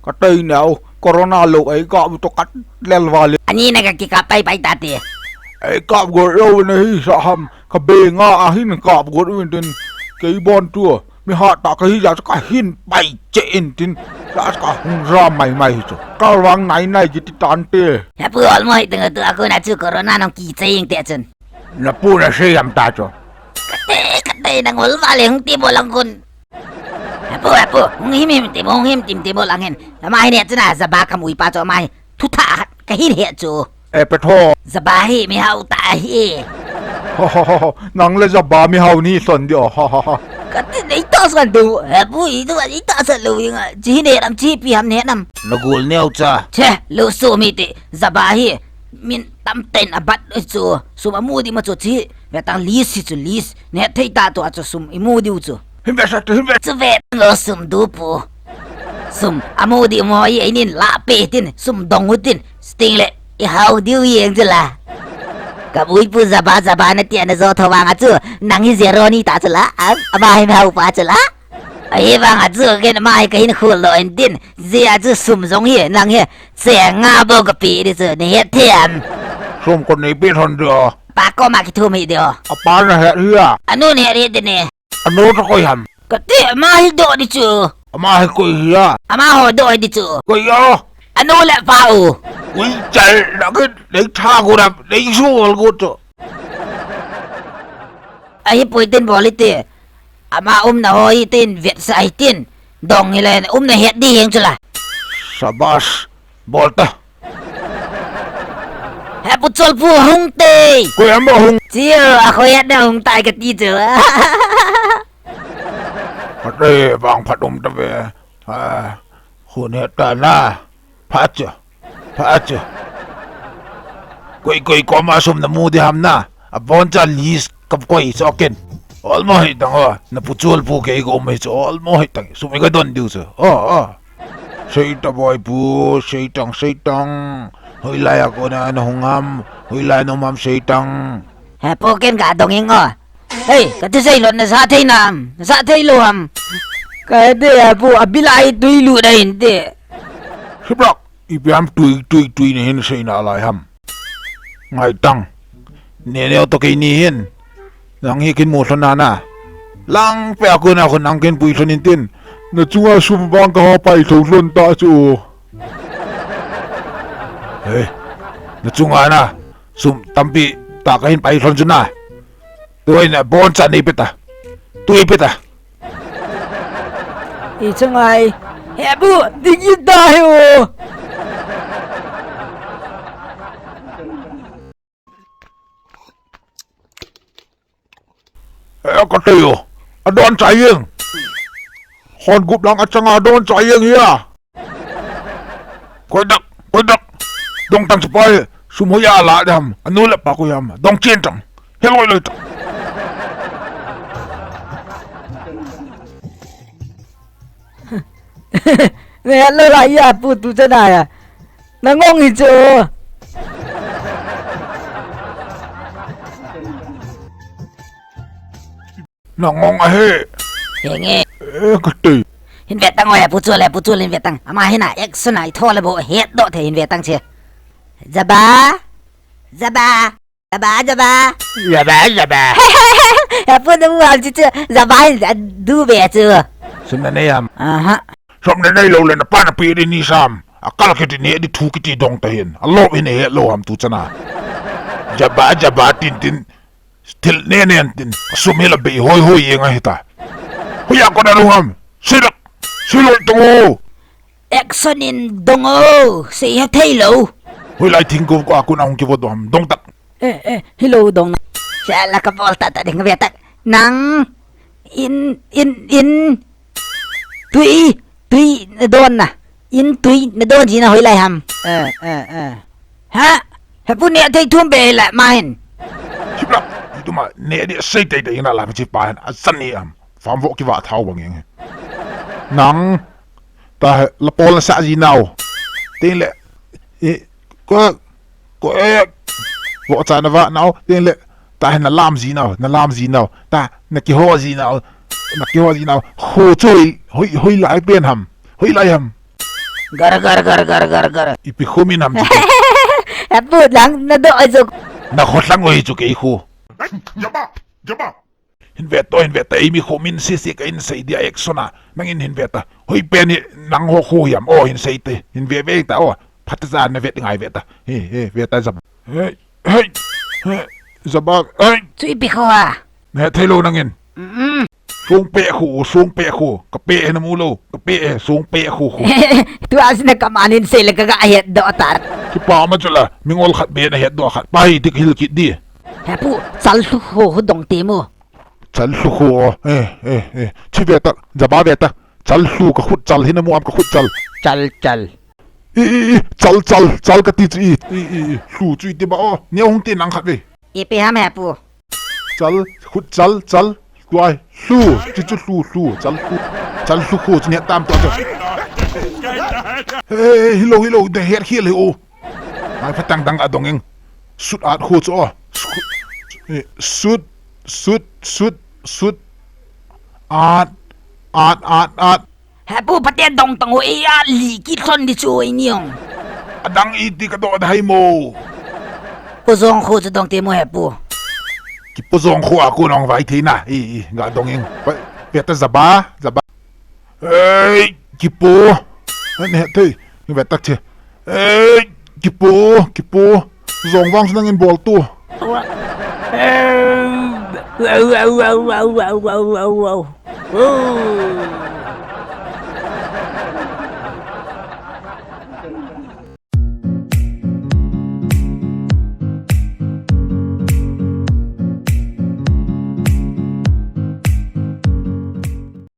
ก็เตยแนวโคโรนาโลกไอ้ก็มันตกัดเล่นวาเลยอันนี้นะก็กิกาไปตาเตะไอ้กอบกดเราในที่สามก็เบงอ่ะหินกอบกดวินตินไก่บอลตัวมีหาตากที่อยากจะก็หินไปเจนตินอยากจะหุ่นรำใหม่ๆจ้ะก็วางไหนจิตตันเตะแฮปปี้ออลมอยตึงตัวกูน่ะชื่อโคโรนาน้องกี่เจงเตะจนแล้วพูดอะไรยำตาจ้ะกะเตนังหัวมาเลยหงตีบอลังคนแฮปปี้หงหิมตีบอลังเห็นมาให้เนี่ยจะน่ะสบายคำอุยปาจ่อมาทุท่ากะหิเหจูไปโทสบายไม่เอาตาเฮนังเลยจะบาไม่เฮานี่ส่วนเดียวก็ได้ต่อส่วนดูแฮปปี้ตัวนี้ต่อส่วนรู้ยังไงจีเนี่ยนำจีพี่ทำเนี่ยนำนักกูเนียวจ้ะเช่ลูสู้มีติสบายมินตำเต็นอบัดจูสุมามูดีมาจูจีเวตังลีสิจูลีสเนี่ยที่ตาตัวจูสุมอิมูดีจูหิมเบสหิมเบสจูเวตงสุมดูปูสุมอามูดีมอยไอ้นินลาเปตินสุมดงหุตินสติงเล่อีฮาวดิวยังจุละกับอุยปูซาบานะเตียนโซทวางจูนังฮิเซโรนี่ตาจุละอามาให้มาอุปาจุละไอ้บางจูเกนมาให้กินคู่ลอยดินเสียจูสุมจงเฮนังเฮเสียงาบกปีดิจูเนี่ยเทียมส้มคนนี้เป็นคนเดียวปากก็มาคิดทุ่มเดียวปานะเฮียอันนู้นเนี่ยเรียดเนี่ยอันนู้นก็คุยทำก็เตี้ยมาให้โดดิจูมาให้คุยเฮียมาหัวโดดิจูคุยอ่ะอันนู้นแหละฟ้าอูวิจัยแล้วก็ได้ท่ากูนะได้สู้กูจ้ะไอ้ปุยตินบอลิตีมานะหอยตินเวียดใส่ตินดองนี่เลยนะเฮ็ดดีเองจุละสบายบอลตาแฮปปี้ชอลพูหงเตยกูยังไม่หงเจียวอะเขาเฮ็ดได้หงตายกันดีจ้ะพัดเร่บางพัดตะเวคุณเฮ็ดแต่หน้าพัดจ้ะกุยก็มาสมน้ำมูดีหำนะบอลจะลีสกับกุยสอกินอัลมาให้ตังนะผู้ช่วยผู้เกี่ยก็ไม่ช่วยอัลมาให้ตังสุดไม่ก็โดนดิวส์ใช่ตาบอยผู้ใช่ตังเฮ้ยไล่กูนะน้องงามเฮ้ยไล่น้องมัมใช่ตังแฮปปี้กินกับดองยังเฮ้ยก็จะใช่หล่นนะซาเทน้ำซาเทลูฮัมก็เดี๋ยวผู้อภิไลตุยลูได้เห็นเด้ใช่ปะอีพีฮัมตุยนี่เห็นใช่น่าอะไรฮัมไงตังเนี่ยเอาตัวกินนี่เห็นนังเฮกินหมดแล้วนะลังไปเอาคนนังกินปุยชนิดตินน่าจังสุบางก็หาไปถูกล้นตาจูเฮ้ยน่าจังนะสุมตั้มปีตากเห็นไปชนจุน่าตัวเนี่ยบอลจันนี่เป็ดอ่ะตัวเป็ดอ่ะอีจังไงแฮปปี้ดิ้งยินได้โอก็เตียวโดนใจยังคนกุบหลังอาจารย์โดนใจยังเฮียคอยดักดงตั้งสปอยสมุยาละดำอันนู้นแหละปากกูยำดงเจียนจังเฮ้ยลอยเลยจังเนี่ยเลยไรอ่ะพูดตูจะได้อ่ะนางงงอีจูน้องงงอะเฮ้ยังไงก็ตีเห็นเวตังไว้ผู้ช่วยเห็นเวตังมาให้น่ะเอ็กซ์น่ะทอเลยบ่เฮ็ดโดดเห็นเวตังเชียจะบ้าพูดถึงว่าจะบ้าดูเบจือสมนัยยามฮะสมนัยเราเลยนะป้านะปีนี้นี่ซ้ำอากาศคิดนี่ดิถูกที่ดงตะเห็นอารมณ์นี่โลหะตุจนะจะบ้าตินstill เนี่ยตินสมัยละไปหอยยังไงตาเฮ้ยก็ได้รู้ฮัมสิลอยตัวเอ็กซ์นินดงโอเสียเทโลเฮ้ยไล่ทิ้งกูaku nak hong kibot ham dong tak hello dong siya ka volta ta ding betak nang in tui na don na in tui na don ji na hoi lai ham ha pu ne thai thum be la ma hin chipla itu ma ne di sei dai dai na la chi pa han asan ni am fam vo ki wa thau bang yang nang ta la pol sa ji nau tin le có vợ cha nó vợ nào tiền lệ ta là làm gì nào ta là cái hoa gì nào hồ chơi hôi lại bên hầm Gar. Ipi kumin ham juke. Hepu lang na do aso. Nakot lang oy juke iku. Jaba. Hinveta imi kumin sisik in sa idia eksona. Nangin hinveta. Hoy peni nang hokuyam. Oh hinseite. Hinveta oh. Patazan na vet ngai veta. Veta zab. Hey. Zabag. Hey. Su ipi ko ha. Na telo nangin. Sung pe ko. Kape na mulo. Kape sung pe ko. Tuas na kamanin sila kagayat do tar. Kipa ma jala. Mingol khat be na het do khat. Pai dik hil kit di. Hepu salsu ho dong timo. Chal su ko. Chi veta. Zaba veta. Chal su ka khut chal hina mu am ka khut chal. Chal. Chal ka ti chi. Su chi ti ba o. Ni hong tin ang khat ve. Ipi ham hepu. Chal khut chal. Tuai. Su. Chi chu su. Chal su ko chi ne tam to. Hello. The hair here o. Ai patang dang adongeng. Sut at ho cho. Sut. At. Hepu pati dong tango iya li kitson di suoy niyong. Adang iti ka do dahay mo. Pusong ho sa dong timo hepu. Kipuzong ko ako nang vaiti na. Nga dongeng. Peta zaba. Hey, kipo. Ano hetoy? Yung betak siya. Hey, kipo. Zong wang sinangin bolto. Wow.